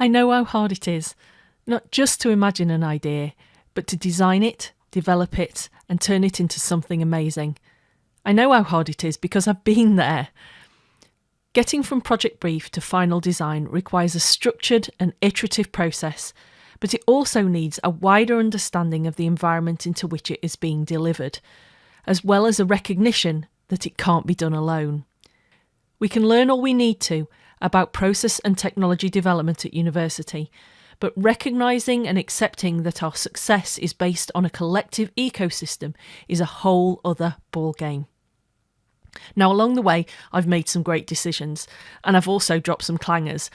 I know how hard it is, not just to imagine an idea, but to design it, develop it, and turn it into something amazing. I know how hard it is because I've been there. Getting from project brief to final design requires a structured and iterative process, but it also needs a wider understanding of the environment into which it is being delivered, as well as a recognition that it can't be done alone. We can learn all we need to about process and technology development at university, but recognising and accepting that our success is based on a collective ecosystem is a whole other ballgame. Now, along the way, I've made some great decisions, and I've also dropped some clangers.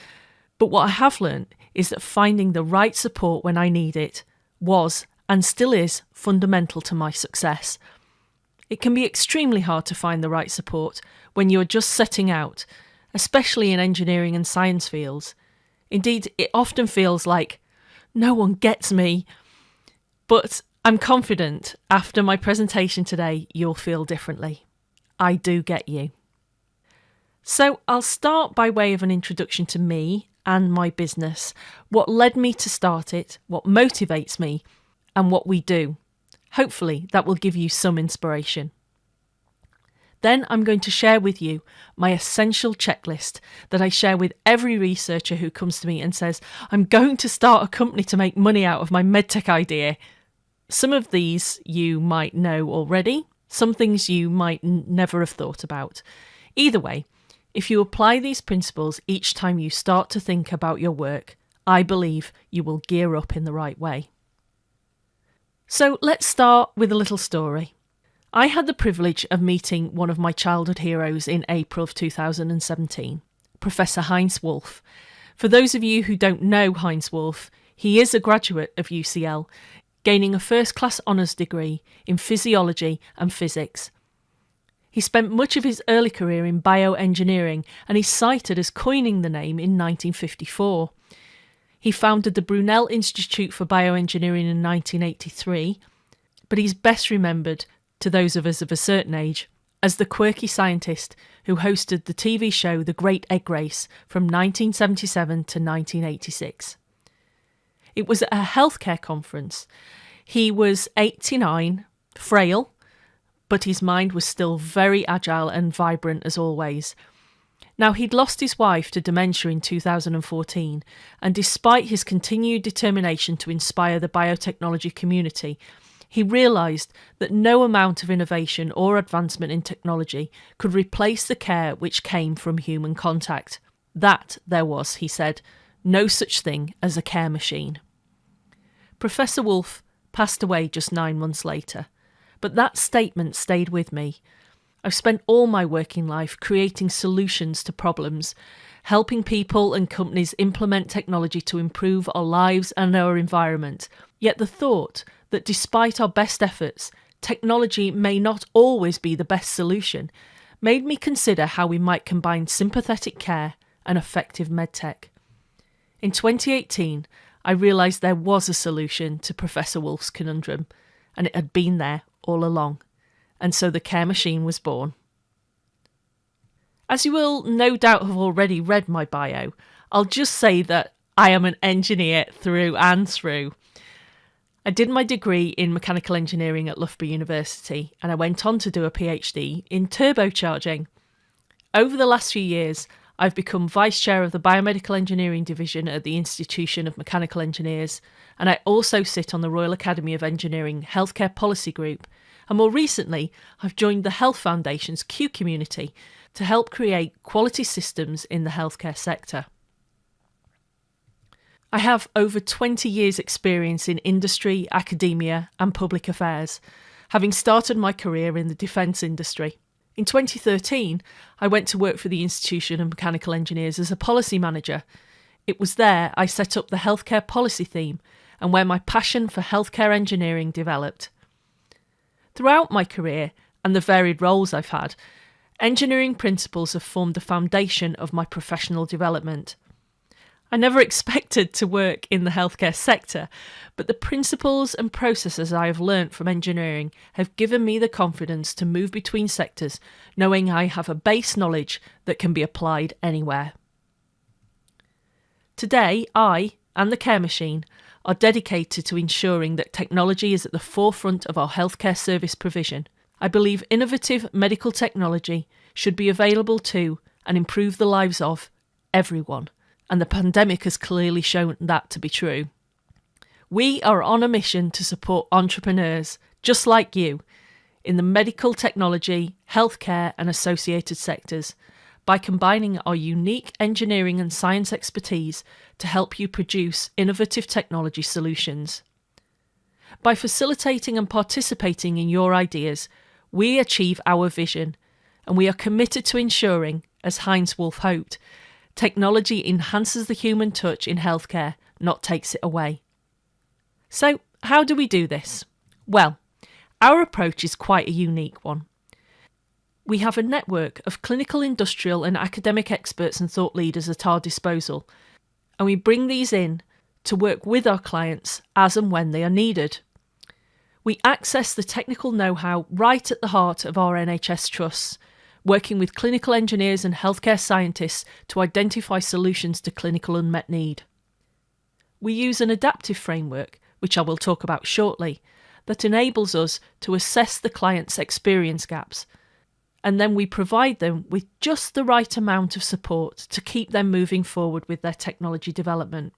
But what I have learned is that finding the right support when I need it was, and still is, fundamental to my success. It can be extremely hard to find the right support when you're just setting out, especially in engineering and science fields. Indeed, it often feels like no one gets me. But I'm confident after my presentation today, you'll feel differently. I do get you. So I'll start by way of an introduction to me and my business, what led me to start it, what motivates me, and what we do. Hopefully that will give you some inspiration. Then I'm going to share with you my essential checklist that I share with every researcher who comes to me and says, I'm going to start a company to make money out of my medtech idea. Some of these you might know already, some things you might never have thought about. Either way, if you apply these principles each time you start to think about your work, I believe you will gear up in the right way. So let's start with a little story. I had the privilege of meeting one of my childhood heroes in April of 2017, Professor Heinz Wolff. For those of you who don't know Heinz Wolff, he is a graduate of UCL, gaining a first-class honours degree in physiology and physics. He spent much of his early career in bioengineering and is cited as coining the name in 1954. He founded the Brunel Institute for Bioengineering in 1983, but he's best remembered, to those of us of a certain age, as the quirky scientist who hosted the TV show The Great Egg Race from 1977 to 1986. It was at a healthcare conference. He was 89, frail, but his mind was still very agile and vibrant as always. Now, he'd lost his wife to dementia in 2014, and despite his continued determination to inspire the biotechnology community, he realised that no amount of innovation or advancement in technology could replace the care which came from human contact. That there was, he said, no such thing as a care machine. Professor Wolff passed away just 9 months later, but that statement stayed with me. I've spent all my working life creating solutions to problems, helping people and companies implement technology to improve our lives and our environment. Yet the thought that despite our best efforts, technology may not always be the best solution made me consider how we might combine sympathetic care and effective medtech. In 2018, I realised there was a solution to Professor Wolff's conundrum, and it had been there all along. And so the Care Machine was born. As you will no doubt have already read my bio, I'll just say that I am an engineer through and through. I did my degree in mechanical engineering at Loughborough University, and I went on to do a PhD in turbocharging. Over the last few years, I've become Vice Chair of the Biomedical Engineering Division at the Institution of Mechanical Engineers, and I also sit on the Royal Academy of Engineering Healthcare Policy Group, and more recently, I've joined the Health Foundation's Q community to help create quality systems in the healthcare sector. I have over 20 years' experience in industry, academia and public affairs, having started my career in the defence industry. In 2013, I went to work for the Institution of Mechanical Engineers as a policy manager. It was there I set up the healthcare policy theme and where my passion for healthcare engineering developed. Throughout my career and the varied roles I've had, engineering principles have formed the foundation of my professional development. I never expected to work in the healthcare sector, but the principles and processes I have learnt from engineering have given me the confidence to move between sectors, knowing I have a base knowledge that can be applied anywhere. Today, I and the Care Machine are dedicated to ensuring that technology is at the forefront of our healthcare service provision. I believe innovative medical technology should be available to and improve the lives of everyone, and the pandemic has clearly shown that to be true. We are on a mission to support entrepreneurs, just like you, in the medical technology, healthcare and associated sectors, by combining our unique engineering and science expertise to help you produce innovative technology solutions. By facilitating and participating in your ideas, we achieve our vision, and we are committed to ensuring, as Heinz Wolff hoped, technology enhances the human touch in healthcare, not takes it away. So, how do we do this? Well, our approach is quite a unique one. We have a network of clinical, industrial and academic experts and thought leaders at our disposal, and we bring these in to work with our clients as and when they are needed. We access the technical know-how right at the heart of our NHS trusts, working with clinical engineers and healthcare scientists to identify solutions to clinical unmet need. We use an adaptive framework, which I will talk about shortly, that enables us to assess the client's experience gaps, and then we provide them with just the right amount of support to keep them moving forward with their technology development.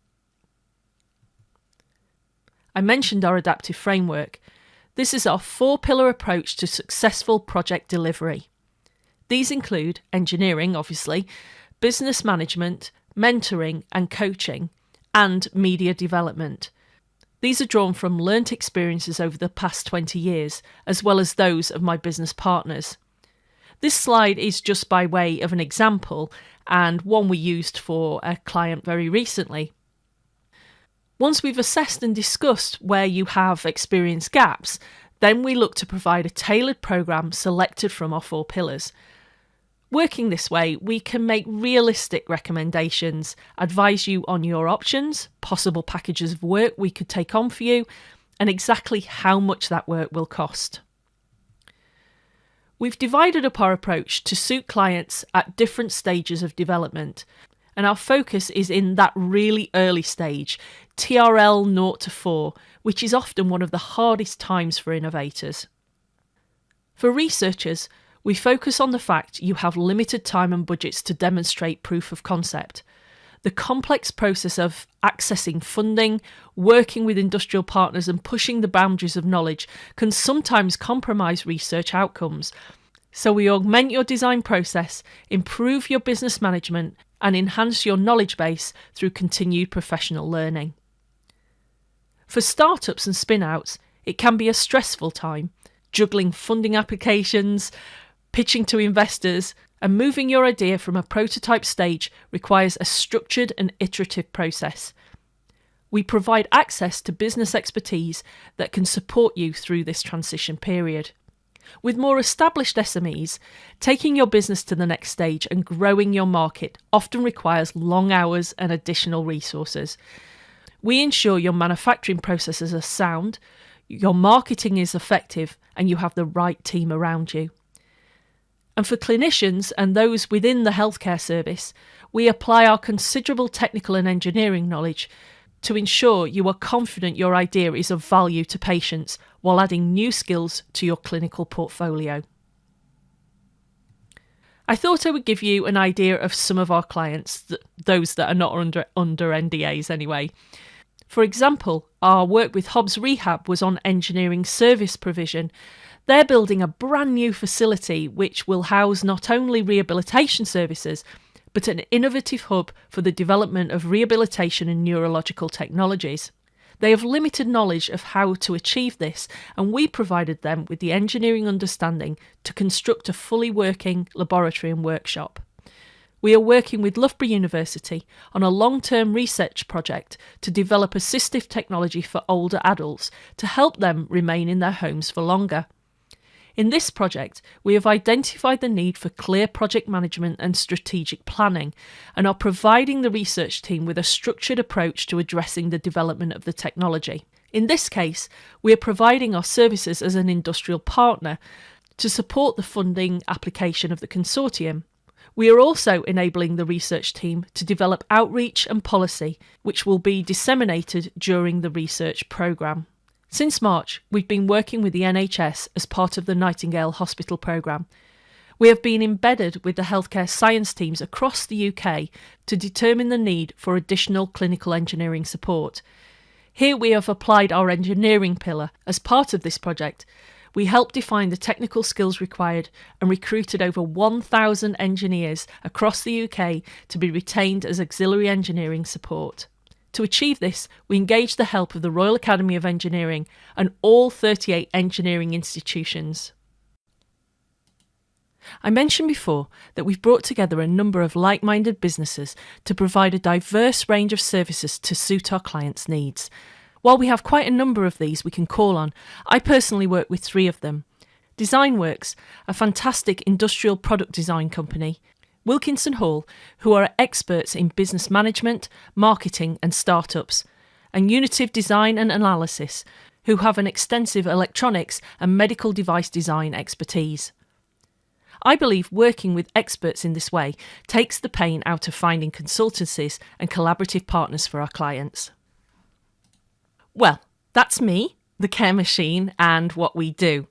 I mentioned our adaptive framework. This is our 4-pillar approach to successful project delivery. These include engineering, obviously, business management, mentoring and coaching, and media development. These are drawn from learnt experiences over the past 20 years, as well as those of my business partners. This slide is just by way of an example, and one we used for a client very recently. Once we've assessed and discussed where you have experienced gaps, then we look to provide a tailored programme selected from our 4 pillars. Working this way, we can make realistic recommendations, advise you on your options, possible packages of work we could take on for you, and exactly how much that work will cost. We've divided up our approach to suit clients at different stages of development, and our focus is in that really early stage, TRL 0 to 4, which is often one of the hardest times for innovators. For researchers, we focus on the fact you have limited time and budgets to demonstrate proof of concept. The complex process of accessing funding, working with industrial partners and pushing the boundaries of knowledge can sometimes compromise research outcomes. So we augment your design process, improve your business management and enhance your knowledge base through continued professional learning. For startups and spin-outs, it can be a stressful time, juggling funding applications, pitching to investors, and moving your idea from a prototype stage requires a structured and iterative process. We provide access to business expertise that can support you through this transition period. With more established SMEs, taking your business to the next stage and growing your market often requires long hours and additional resources. We ensure your manufacturing processes are sound, your marketing is effective, and you have the right team around you. And for clinicians and those within the healthcare service, we apply our considerable technical and engineering knowledge to ensure you are confident your idea is of value to patients while adding new skills to your clinical portfolio. I thought I would give you an idea of some of our clients, those that are not under NDAs anyway. For example, our work with Hobbs Rehab was on engineering service provision. They're building a brand new facility which will house not only rehabilitation services, but an innovative hub for the development of rehabilitation and neurological technologies. They have limited knowledge of how to achieve this, and we provided them with the engineering understanding to construct a fully working laboratory and workshop. We are working with Loughborough University on a long-term research project to develop assistive technology for older adults to help them remain in their homes for longer. In this project, we have identified the need for clear project management and strategic planning and are providing the research team with a structured approach to addressing the development of the technology. In this case, we are providing our services as an industrial partner to support the funding application of the consortium. We are also enabling the research team to develop outreach and policy, which will be disseminated during the research programme. Since March, we've been working with the NHS as part of the Nightingale Hospital programme. We have been embedded with the healthcare science teams across the UK to determine the need for additional clinical engineering support. Here we have applied our engineering pillar. As part of this project, we helped define the technical skills required and recruited over 1,000 engineers across the UK to be retained as auxiliary engineering support. To achieve this, we engaged the help of the Royal Academy of Engineering and all 38 engineering institutions. I mentioned before that we've brought together a number of like-minded businesses to provide a diverse range of services to suit our clients' needs. While we have quite a number of these we can call on, I personally work with 3 of them. Designworks, a fantastic industrial product design company, Wilkinson Hall, who are experts in business management, marketing and startups, and Unitive Design and Analysis, who have an extensive electronics and medical device design expertise. I believe working with experts in this way takes the pain out of finding consultancies and collaborative partners for our clients. Well, that's me, the Care Machine, and what we do.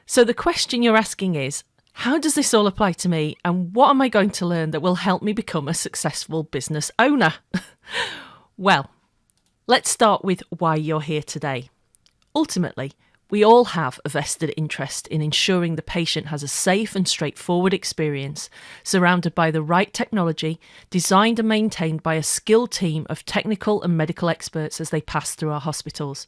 So the question you're asking is, how does this all apply to me, and what am I going to learn that will help me become a successful business owner? Well, let's start with why you're here today. Ultimately, we all have a vested interest in ensuring the patient has a safe and straightforward experience, surrounded by the right technology, designed and maintained by a skilled team of technical and medical experts as they pass through our hospitals.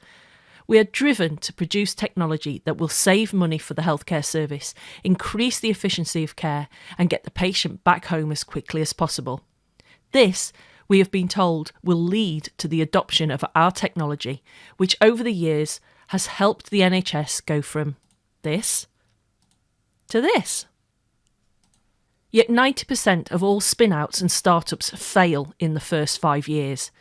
We are driven to produce technology that will save money for the healthcare service, increase the efficiency of care, and get the patient back home as quickly as possible. This, we have been told, will lead to the adoption of our technology, which over the years has helped the NHS go from this to this. Yet 90% of all spin-outs and startups fail in the first 5 years.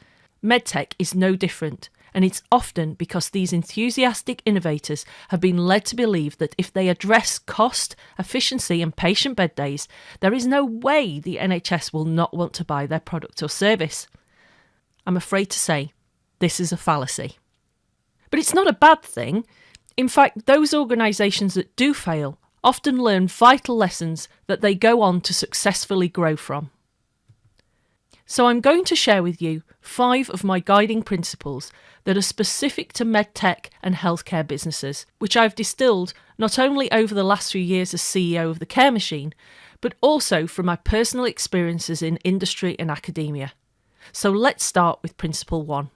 Medtech is no different, and it's often because these enthusiastic innovators have been led to believe that if they address cost, efficiency and patient bed days, there is no way the NHS will not want to buy their product or service. I'm afraid to say, this is a fallacy. But it's not a bad thing. In fact, those organisations that do fail often learn vital lessons that they go on to successfully grow from. So I'm going to share with you 5 of my guiding principles that are specific to medtech and healthcare businesses, which I've distilled not only over the last few years as CEO of the Care Machine, but also from my personal experiences in industry and academia. So let's start with principle 1.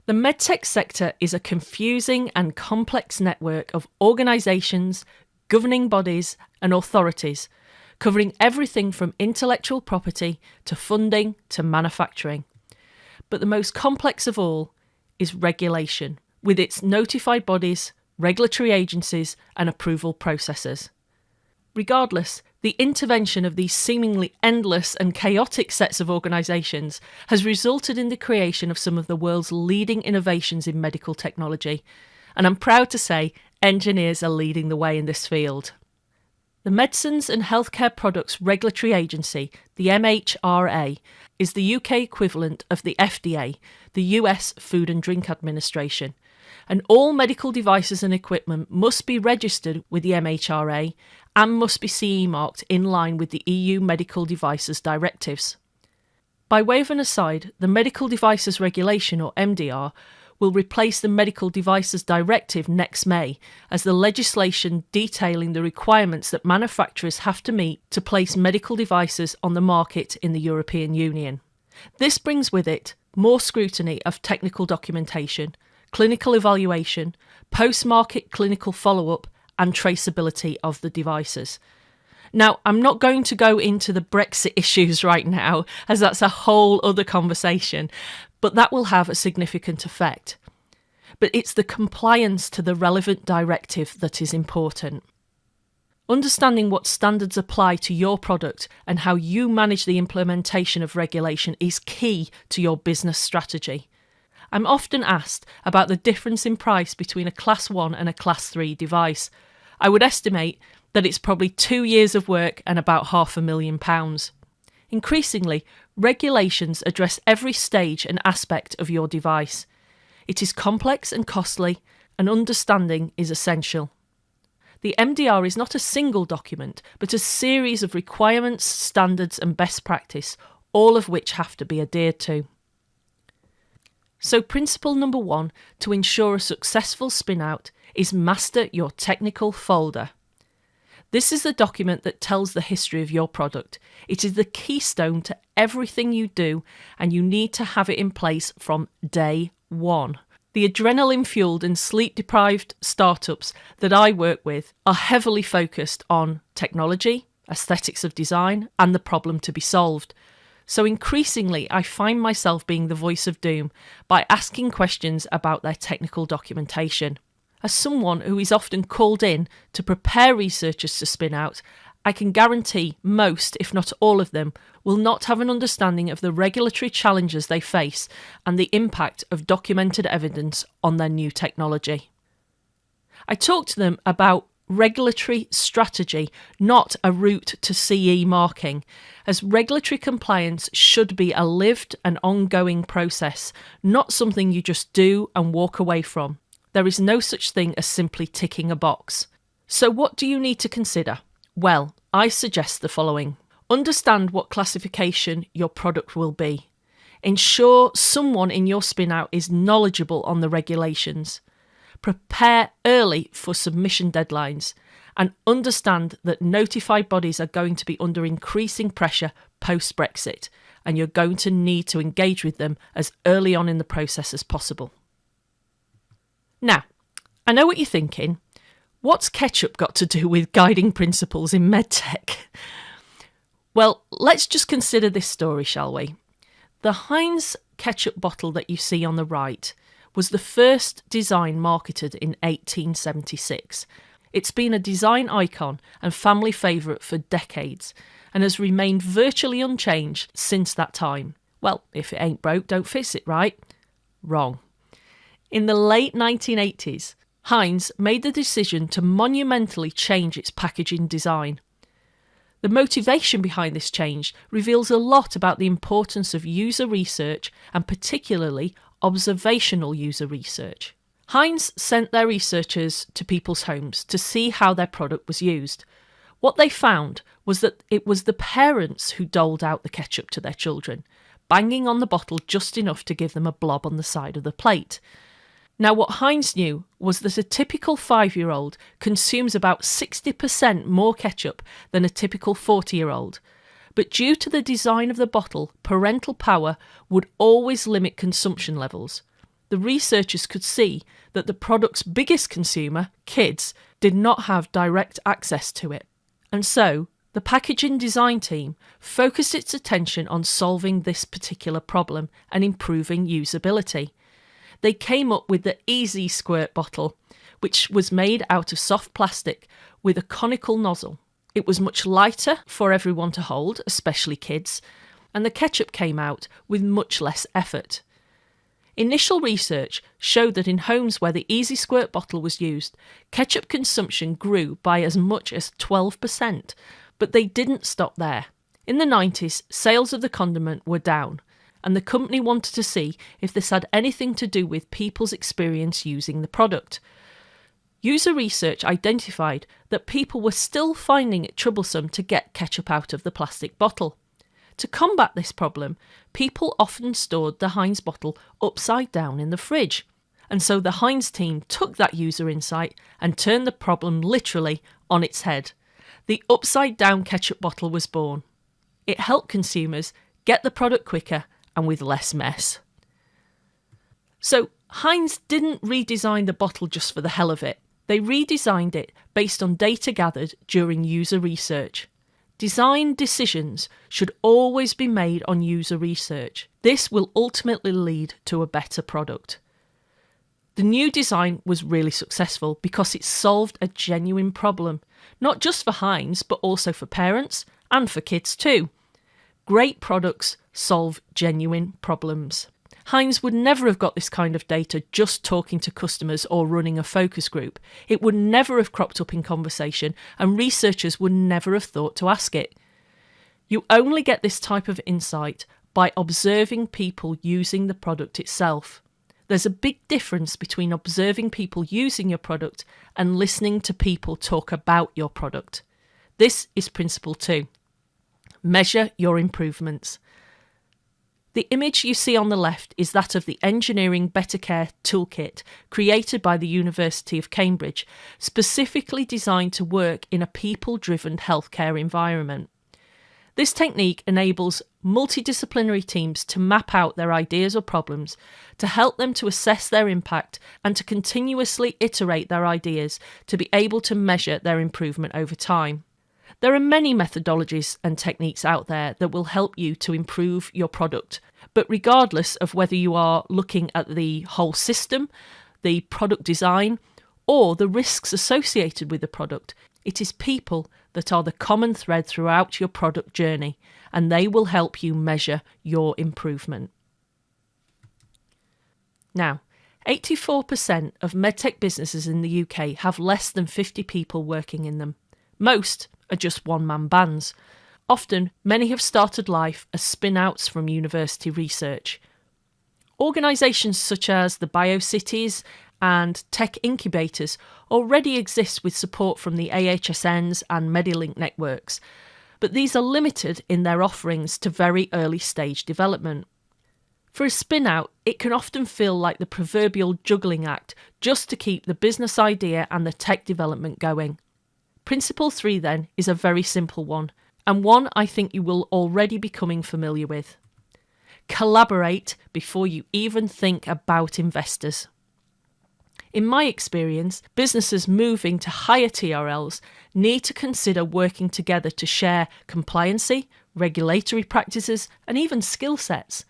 The medtech sector is a confusing and complex network of organisations, governing bodies and authorities, covering everything from intellectual property to funding to manufacturing. But the most complex of all is regulation, with its notified bodies, regulatory agencies and approval processes. Regardless, the intervention of these seemingly endless and chaotic sets of organisations has resulted in the creation of some of the world's leading innovations in medical technology, and I'm proud to say engineers are leading the way in this field. The Medicines and Healthcare Products Regulatory Agency, the MHRA, is the UK equivalent of the FDA, the US Food and Drug Administration, and all medical devices and equipment must be registered with the MHRA and must be CE marked in line with the EU Medical Devices Directives. By way of an aside, the Medical Devices Regulation, or MDR, will replace the Medical Devices Directive next May as the legislation detailing the requirements that manufacturers have to meet to place medical devices on the market in the European Union. This brings with it more scrutiny of technical documentation, clinical evaluation, post-market clinical follow-up and traceability of the devices. Now, I'm not going to go into the Brexit issues right now, as that's a whole other conversation, but that will have a significant effect. But it's the compliance to the relevant directive that is important. Understanding what standards apply to your product and how you manage the implementation of regulation is key to your business strategy. I'm often asked about the difference in price between a Class 1 and a Class 3 device. I would estimate that it's probably 2 years of work and about £500,000. Increasingly, regulations address every stage and aspect of your device. It is complex and costly, and understanding is essential. The MDR is not a single document, but a series of requirements, standards and best practice, all of which have to be adhered to. So principle number 1 to ensure a successful spin-out is master your technical folder. This is the document that tells the history of your product. It is the keystone to everything you do, and you need to have it in place from day one. The adrenaline-fueled and sleep-deprived startups that I work with are heavily focused on technology, aesthetics of design, and the problem to be solved. So increasingly, I find myself being the voice of doom by asking questions about their technical documentation. As someone who is often called in to prepare researchers to spin out, I can guarantee most, if not all of them, will not have an understanding of the regulatory challenges they face and the impact of documented evidence on their new technology. I talk to them about regulatory strategy, not a route to CE marking, as regulatory compliance should be a lived and ongoing process, not something you just do and walk away from. There is no such thing as simply ticking a box. So what do you need to consider? Well, I suggest the following. Understand what classification your product will be. Ensure someone in your spin-out is knowledgeable on the regulations. Prepare early for submission deadlines and understand that notified bodies are going to be under increasing pressure post-Brexit, and you're going to need to engage with them as early on in the process as possible. Now, I know what you're thinking. What's ketchup got to do with guiding principles in medtech? Well, let's just consider this story, shall we? The Heinz ketchup bottle that you see on the right was the first design marketed in 1876. It's been a design icon and family favourite for decades and has remained virtually unchanged since that time. Well, if it ain't broke, don't fix it, right? Wrong. In the late 1980s, Heinz made the decision to monumentally change its packaging design. The motivation behind this change reveals a lot about the importance of user research and particularly observational user research. Heinz sent their researchers to people's homes to see how their product was used. What they found was that it was the parents who doled out the ketchup to their children, banging on the bottle just enough to give them a blob on the side of the plate. Now, what Heinz knew was that a typical 5-year-old consumes about 60% more ketchup than a typical 40-year-old. But due to the design of the bottle, parental power would always limit consumption levels. The researchers could see that the product's biggest consumer, kids, did not have direct access to it. And so, the packaging design team focused its attention on solving this particular problem and improving usability. They came up with the Easy Squirt bottle, which was made out of soft plastic with a conical nozzle. It was much lighter for everyone to hold, especially kids, and the ketchup came out with much less effort. Initial research showed that in homes where the Easy Squirt bottle was used, ketchup consumption grew by as much as 12%, but they didn't stop there. In the 90s, sales of the condiment were down, and the company wanted to see if this had anything to do with people's experience using the product. User research identified that people were still finding it troublesome to get ketchup out of the plastic bottle. To combat this problem, people often stored the Heinz bottle upside down in the fridge. And so the Heinz team took that user insight and turned the problem literally on its head. The upside down ketchup bottle was born. It helped consumers get the product quicker and with less mess. So Heinz didn't redesign the bottle just for the hell of it. They redesigned it based on data gathered during user research. Design decisions should always be made on user research. This will ultimately lead to a better product. The new design was really successful because it solved a genuine problem, not just for Heinz, but also for parents and for kids too. Great products solve genuine problems. Heinz would never have got this kind of data just talking to customers or running a focus group. It would never have cropped up in conversation, and researchers would never have thought to ask it. You only get this type of insight by observing people using the product itself. There's a big difference between observing people using your product and listening to people talk about your product. This is principle 2. Measure your improvements. The image you see on the left is that of the Engineering Better Care Toolkit created by the University of Cambridge, specifically designed to work in a people-driven healthcare environment. This technique enables multidisciplinary teams to map out their ideas or problems, to help them to assess their impact and to continuously iterate their ideas to be able to measure their improvement over time. There are many methodologies and techniques out there that will help you to improve your product, but regardless of whether you are looking at the whole system, the product design, or the risks associated with the product, it is people that are the common thread throughout your product journey, and they will help you measure your improvement. Now, 84% of medtech businesses in the UK have less than 50 people working in them. Most are just one-man bands. Often, many have started life as spin-outs from university research. Organisations such as the BioCities and tech incubators already exist with support from the AHSNs and Medilink networks, but these are limited in their offerings to very early stage development. For a spin-out, it can often feel like the proverbial juggling act just to keep the business idea and the tech development going. Principle 3 then is a very simple one, and one I think you will already be becoming familiar with. Collaborate before you even think about investors. In my experience, businesses moving to higher TRLs need to consider working together to share compliancy, regulatory practices, and even skill sets.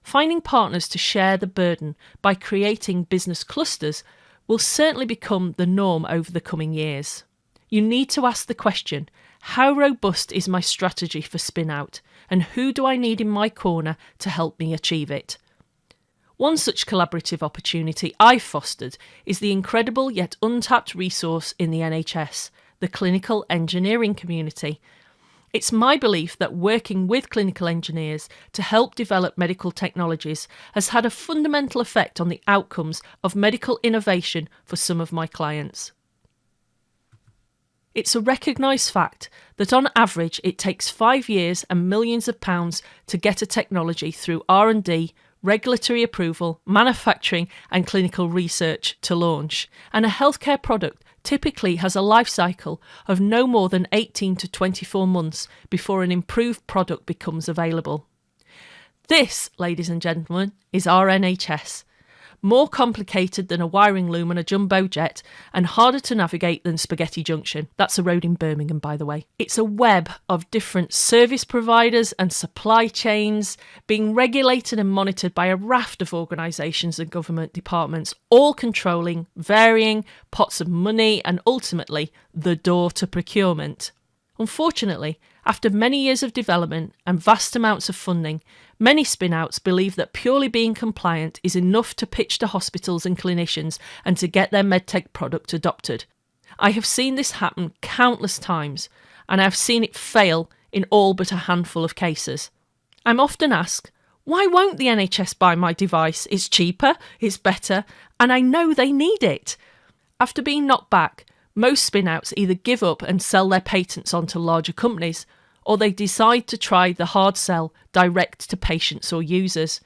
Finding partners to share the burden by creating business clusters will certainly become the norm over the coming years. You need to ask the question, how robust is my strategy for spin-out, and who do I need in my corner to help me achieve it? One such collaborative opportunity I've fostered is the incredible yet untapped resource in the NHS, the clinical engineering community. It's my belief that working with clinical engineers to help develop medical technologies has had a fundamental effect on the outcomes of medical innovation for some of my clients. It's a recognised fact that on average it takes 5 years and millions of pounds to get a technology through R&D, regulatory approval, manufacturing and clinical research to launch, and a healthcare product typically has a life cycle of no more than 18 to 24 months before an improved product becomes available. This, ladies and gentlemen, is our NHS. More complicated than a wiring loom on a jumbo jet and harder to navigate than Spaghetti Junction. That's a road in Birmingham, by the way. It's a web of different service providers and supply chains being regulated and monitored by a raft of organisations and government departments, all controlling varying pots of money and ultimately the door to procurement. Unfortunately, after many years of development and vast amounts of funding, many spin-outs believe that purely being compliant is enough to pitch to hospitals and clinicians and to get their medtech product adopted. I have seen this happen countless times, and I have seen it fail in all but a handful of cases. I'm often asked, why won't the NHS buy my device? It's cheaper, it's better, and I know they need it. After being knocked back, most spin-outs either give up and sell their patents on to larger companies, or they decide to try the hard sell direct to patients or users.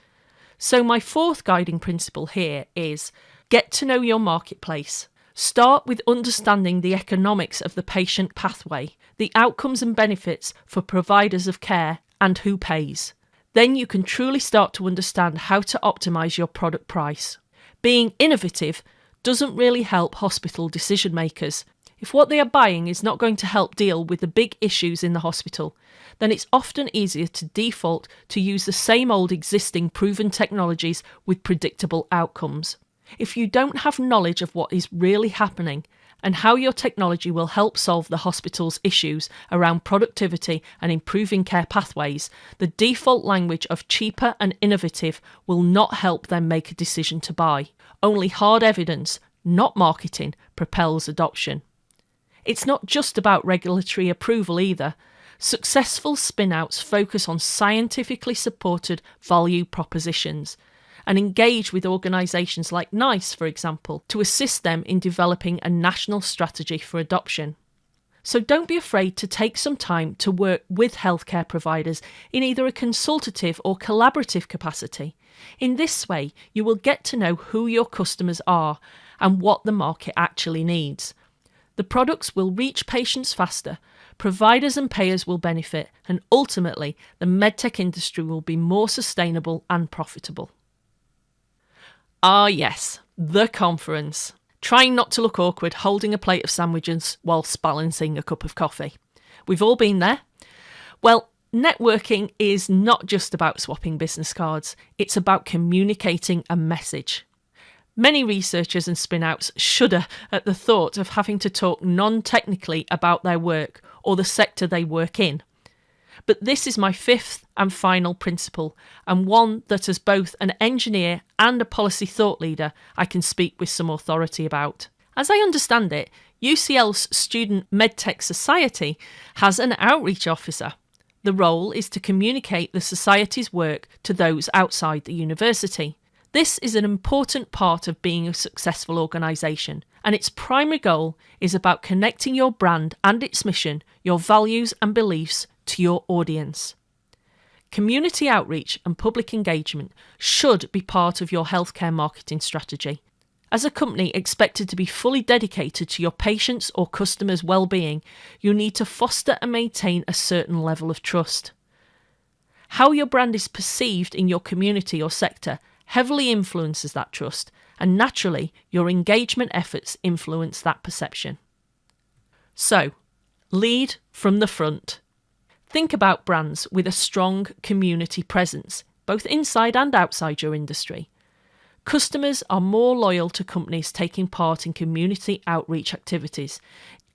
So my fourth guiding principle here is get to know your marketplace. Start with understanding the economics of the patient pathway, the outcomes and benefits for providers of care, and who pays. Then you can truly start to understand how to optimise your product price. Being innovative doesn't really help hospital decision makers. If what they are buying is not going to help deal with the big issues in the hospital, then it's often easier to default to use the same old existing proven technologies with predictable outcomes. If you don't have knowledge of what is really happening and how your technology will help solve the hospital's issues around productivity and improving care pathways, the default language of cheaper and innovative will not help them make a decision to buy. Only hard evidence, not marketing, propels adoption. It's not just about regulatory approval either. Successful spin-outs focus on scientifically supported value propositions and engage with organisations like NICE, for example, to assist them in developing a national strategy for adoption. So don't be afraid to take some time to work with healthcare providers in either a consultative or collaborative capacity. In this way, you will get to know who your customers are and what the market actually needs. The products will reach patients faster, providers and payers will benefit, and ultimately the medtech industry will be more sustainable and profitable. Ah yes, the conference. Trying not to look awkward holding a plate of sandwiches whilst balancing a cup of coffee. We've all been there. Well, networking is not just about swapping business cards, it's about communicating a message. Many researchers and spin-outs shudder at the thought of having to talk non-technically about their work or the sector they work in. But this is my fifth and final principle, and one that as both an engineer and a policy thought leader I can speak with some authority about. As I understand it, UCL's Student MedTech Society has an outreach officer. The role is to communicate the society's work to those outside the university. This is an important part of being a successful organisation, and its primary goal is about connecting your brand and its mission, your values and beliefs to your audience. Community outreach and public engagement should be part of your healthcare marketing strategy. As a company expected to be fully dedicated to your patients' or customers' well-being, you need to foster and maintain a certain level of trust. How your brand is perceived in your community or sector heavily influences that trust, and naturally, your engagement efforts influence that perception. So, lead from the front. Think about brands with a strong community presence, both inside and outside your industry. Customers are more loyal to companies taking part in community outreach activities.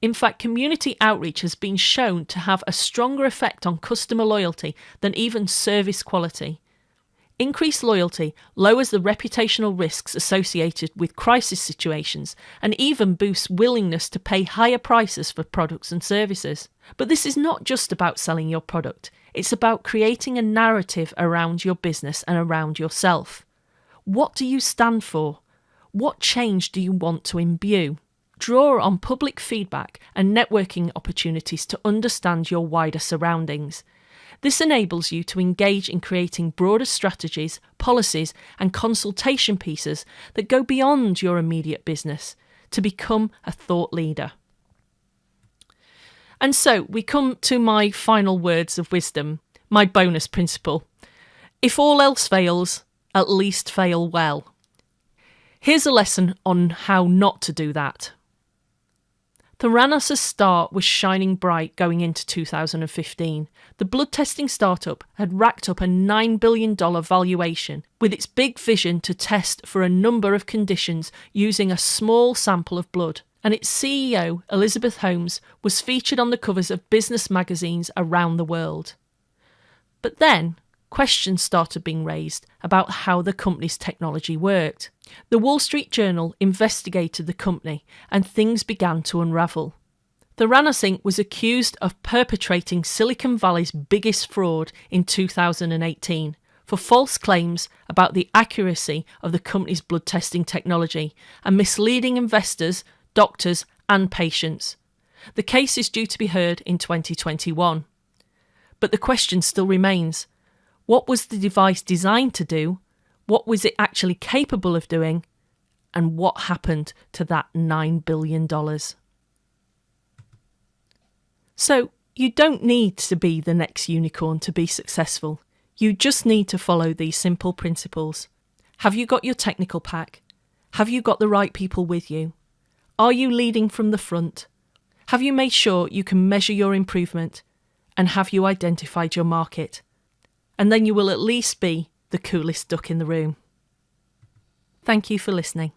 In fact, community outreach has been shown to have a stronger effect on customer loyalty than even service quality. Increased loyalty lowers the reputational risks associated with crisis situations and even boosts willingness to pay higher prices for products and services. But this is not just about selling your product, it's about creating a narrative around your business and around yourself. What do you stand for? What change do you want to imbue? Draw on public feedback and networking opportunities to understand your wider surroundings. This enables you to engage in creating broader strategies, policies, and consultation pieces that go beyond your immediate business to become a thought leader. And so we come to my final words of wisdom, my bonus principle. If all else fails, at least fail well. Here's a lesson on how not to do that. Theranos' start was shining bright going into 2015. The blood testing startup had racked up a $9 billion valuation with its big vision to test for a number of conditions using a small sample of blood. And its CEO, Elizabeth Holmes, was featured on the covers of business magazines around the world. But then, questions started being raised about how the company's technology worked. The Wall Street Journal investigated the company and things began to unravel. Theranos Inc. was accused of perpetrating Silicon Valley's biggest fraud in 2018 for false claims about the accuracy of the company's blood testing technology and misleading investors, doctors and patients. The case is due to be heard in 2021. But the question still remains. What was the device designed to do? What was it actually capable of doing? And what happened to that $9 billion? So, you don't need to be the next unicorn to be successful. You just need to follow these simple principles. Have you got your technical pack? Have you got the right people with you? Are you leading from the front? Have you made sure you can measure your improvement? And have you identified your market? And then you will at least be the coolest duck in the room. Thank you for listening.